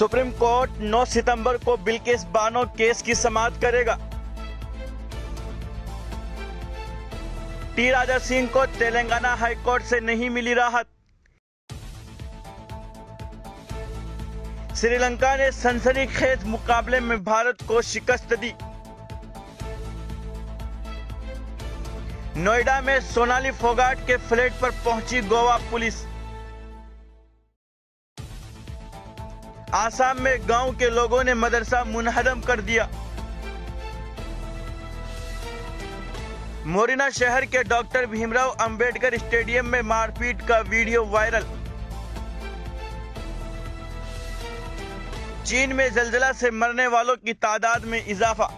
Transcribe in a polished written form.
Supreme court 9 सितंबर को Bilkis Bano case की समाअत करेगा। टी राजा सिंह को तेलंगाना हाईकोर्ट से नहीं मिली राहत। श्रीलंका ने सनसनीखेज मुकाबले में भारत को शिकस्त दी। नोएडा में सोनाली फोगाट के फ्लैट पर पहुंची गोवा पुलिस। आसाम में गांव के लोगों ने मदरसा मुनहदम कर दिया। मोरिना शहर के डॉक्टर भीमराव अंबेडकर स्टेडियम में मारपीट का वीडियो वायरल। चीन में जलजला से मरने वालों की तादाद में इजाफा।